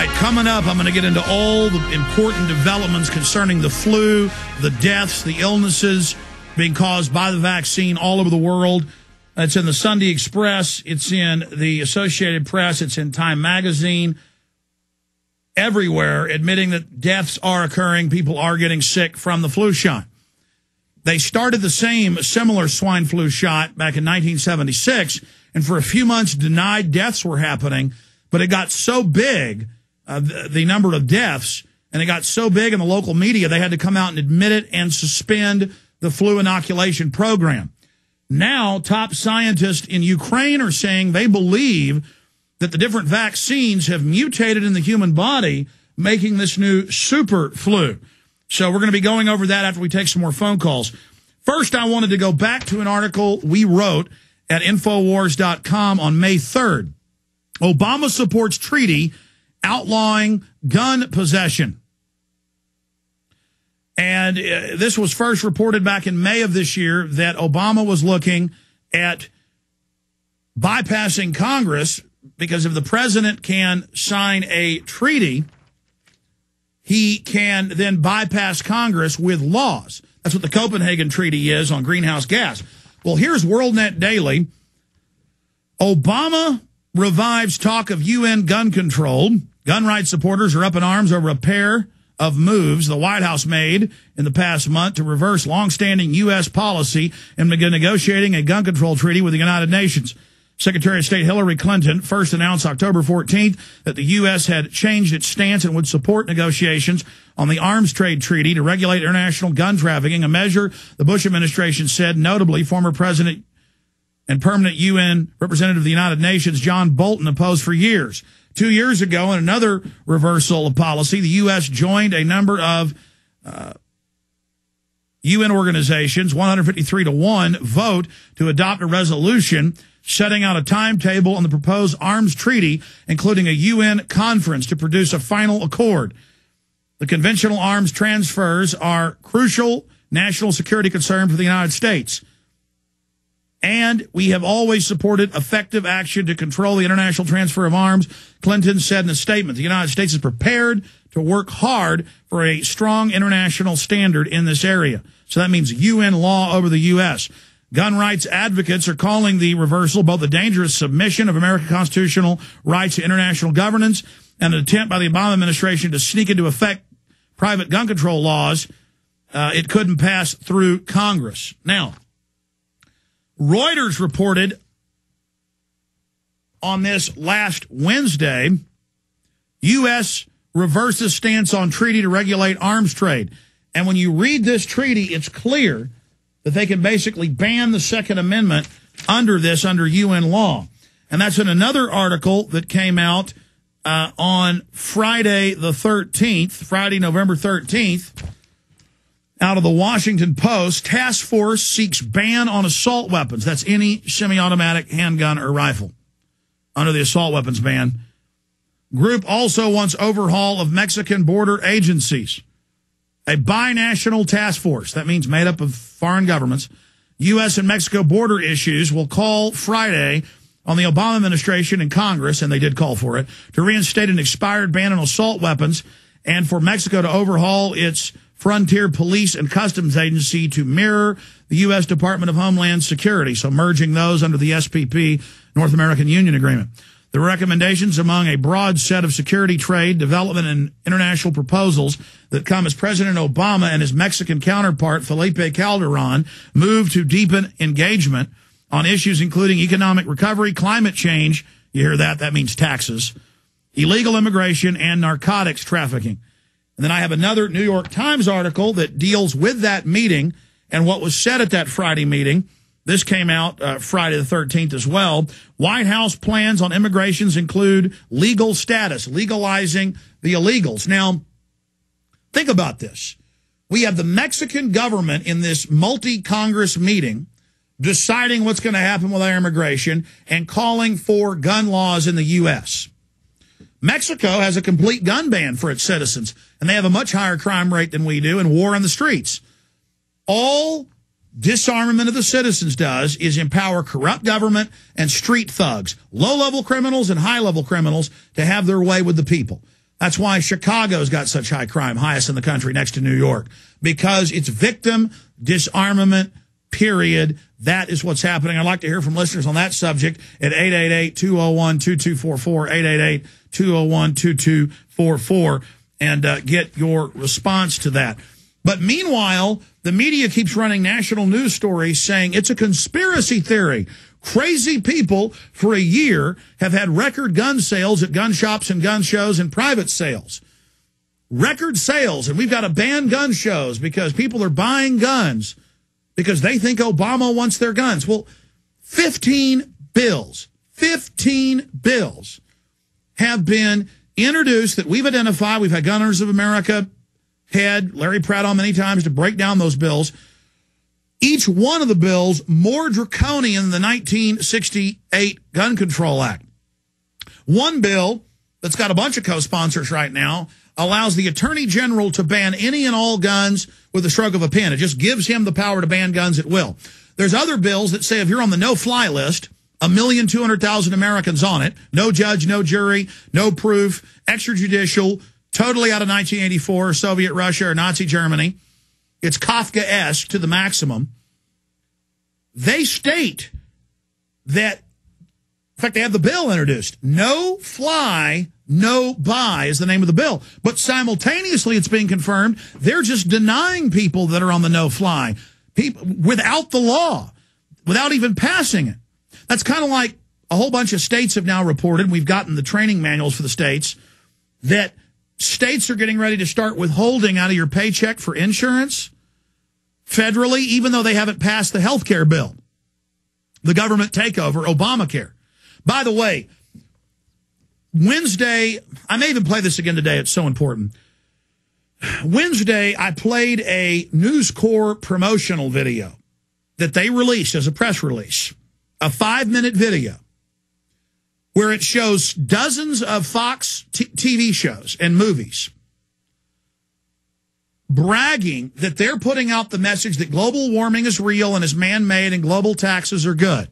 right, coming up, I'm going to get into all the important developments concerning the flu, the deaths, the illnesses being caused by the vaccine all over the world. It's in the Sunday Express. It's in the Associated Press. It's in Time Magazine. Everywhere, admitting that deaths are occurring. People are getting sick from the flu shot. They started the similar swine flu shot back in 1976, and for a few months denied deaths were happening. But it got so big, the number of deaths, and it got so big in the local media, they had to come out and admit it and suspend the flu inoculation program. Now, top scientists in Ukraine are saying they believe that the different vaccines have mutated in the human body, making this new super flu. So we're going to be going over that after we take some more phone calls. First, I wanted to go back to an article we wrote at Infowars.com on May 3rd. Obama supports treaty outlawing gun possession. And this was first reported back in May of this year that Obama was looking at bypassing Congress because if the president can sign a treaty, he can then bypass Congress with laws. That's what the Copenhagen Treaty is on greenhouse gas. Well, here's WorldNet Daily. Obama revives talk of UN gun control. Gun rights supporters are up in arms over a pair of moves the White House made in the past month to reverse longstanding U.S. policy and begin negotiating a gun control treaty with the United Nations. Secretary of State Hillary Clinton first announced October 14th that the U.S. had changed its stance and would support negotiations on the arms trade treaty to regulate international gun trafficking, a measure the Bush administration said. Notably, former President and permanent UN representative of the United Nations, John Bolton, opposed for years. 2 years ago, in another reversal of policy, the U.S. joined a number of UN organizations, 153-1 vote to adopt a resolution setting out a timetable on the proposed arms treaty, including a UN conference to produce a final accord. The conventional arms transfers are crucial national security concern for the United States. And we have always supported effective action to control the international transfer of arms, Clinton said in a statement. The United States is prepared to work hard for a strong international standard in this area. So that means UN law over the U.S. Gun rights advocates are calling the reversal both a dangerous submission of American constitutional rights to international governance and an attempt by the Obama administration to sneak into effect private gun control laws. It couldn't pass through Congress. Now, Reuters reported on this last Wednesday, U.S. reverses stance on treaty to regulate arms trade. And when you read this treaty, it's clear that they can basically ban the Second Amendment under UN law. And that's in another article that came out on Friday the 13th, Friday, November 13th, out of the Washington Post. Task force seeks ban on assault weapons. That's any semi-automatic handgun or rifle under the assault weapons ban. Group also wants overhaul of Mexican border agencies. A binational task force, that means made up of foreign governments, U.S. and Mexico border issues, will call Friday on the Obama administration and Congress, and they did call for it, to reinstate an expired ban on assault weapons and for Mexico to overhaul its Frontier Police and Customs Agency to mirror the U.S. Department of Homeland Security, so merging those under the SPP, North American Union Agreement. The recommendations among a broad set of security, trade, development, and international proposals that come as President Obama and his Mexican counterpart, Felipe Calderon, move to deepen engagement on issues including economic recovery, climate change, you hear that, that means taxes, illegal immigration, and narcotics trafficking. And then I have another New York Times article that deals with that meeting and what was said at that Friday meeting. This came out Friday the 13th as well. White House plans on immigrations include legal status, legalizing the illegals. Now, think about this. We have the Mexican government in this multi-Congress meeting deciding what's going to happen with our immigration and calling for gun laws in the U.S. Mexico has a complete gun ban for its citizens, and they have a much higher crime rate than we do and war on the streets. All disarmament of the citizens does is empower corrupt government and street thugs, low-level criminals and high-level criminals, to have their way with the people. That's why Chicago's got such high crime, highest in the country next to New York, because it's victim disarmament, period. That is what's happening. I'd like to hear from listeners on that subject at 888-201-2244, 888-201-2244, and get your response to that. But meanwhile, the media keeps running national news stories saying it's a conspiracy theory. Crazy people for a year have had record gun sales at gun shops and gun shows and private sales. Record sales, and we've got to ban gun shows because people are buying guns because they think Obama wants their guns. Well, 15 bills have been introduced that we've identified. We've had Gun Owners of America head Larry Pratt on many times to break down those bills. Each one of the bills more draconian than the 1968 Gun Control Act. One bill that's got a bunch of co-sponsors right now allows the Attorney General to ban any and all guns with a stroke of a pen. It just gives him the power to ban guns at will. There's other bills that say if you're on the no-fly list, 1,200,000 Americans on it, no judge, no jury, no proof, extrajudicial, totally out of 1984, Soviet Russia or Nazi Germany. It's Kafkaesque to the maximum. They state that, in fact, they have the bill introduced. No fly, no buy is the name of the bill. But simultaneously, it's being confirmed they're just denying people that are on the no fly, people without the law, without even passing it. That's kind of like a whole bunch of states have now reported, and we've gotten the training manuals for the states, that states are getting ready to start withholding out of your paycheck for insurance federally, even though they haven't passed the health care bill, the government takeover, Obamacare. By the way, Wednesday, I may even play this again today. It's so important. Wednesday, I played a News Corps promotional video that they released as a press release, a 5-minute video where it shows dozens of Fox TV shows and movies bragging that they're putting out the message that global warming is real and is man-made and global taxes are good.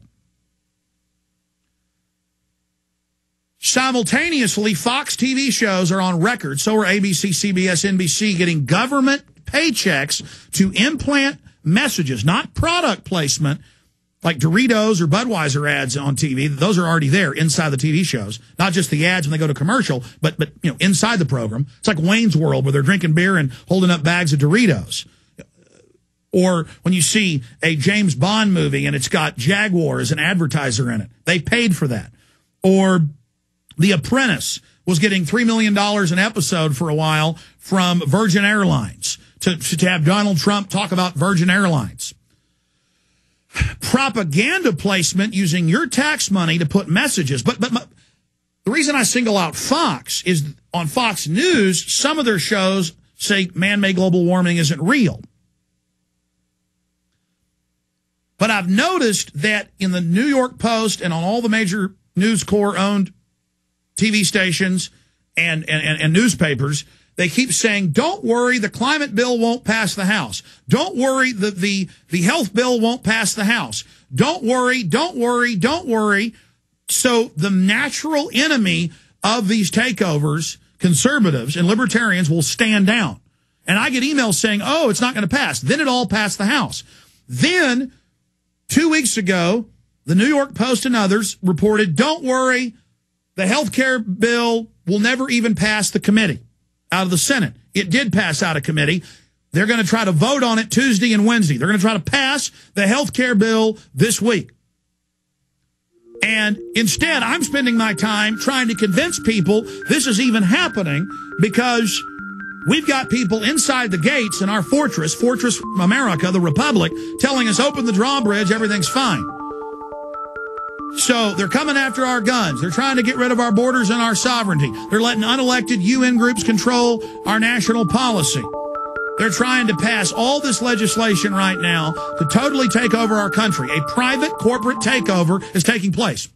Simultaneously, Fox TV shows are on record, so are ABC, CBS, NBC, getting government paychecks to implant messages, not product placement, like Doritos or Budweiser ads on TV. Those are already there inside the TV shows, not just the ads when they go to commercial, but you know, inside the program. It's like Wayne's World where they're drinking beer and holding up bags of Doritos. Or when you see a James Bond movie and it's got Jaguar as an advertiser in it. They paid for that. Or The Apprentice was getting $3 million an episode for a while from Virgin Airlines to have Donald Trump talk about Virgin Airlines. Propaganda placement using your tax money to put messages. But the reason I single out Fox is on Fox News, some of their shows say man-made global warming isn't real. But I've noticed that in the New York Post and on all the major News Corps-owned TV stations and newspapers, they keep saying, don't worry, the climate bill won't pass the House. Don't worry, the health bill won't pass the House. Don't worry, don't worry, don't worry. So the natural enemy of these takeovers, conservatives and libertarians, will stand down. And I get emails saying, oh, it's not going to pass. Then it all passed the House. Then 2 weeks ago, the New York Post and others reported, don't worry, the health care bill will never even pass the committee out of the Senate. It did pass out of committee. They're going to try to vote on it Tuesday and Wednesday. They're going to try to pass the health care bill this week. And instead, I'm spending my time trying to convince people this is even happening because we've got people inside the gates in our fortress America, the Republic, telling us open the drawbridge, everything's fine. So they're coming after our guns. They're trying to get rid of our borders and our sovereignty. They're letting unelected UN groups control our national policy. They're trying to pass all this legislation right now to totally take over our country. A private corporate takeover is taking place.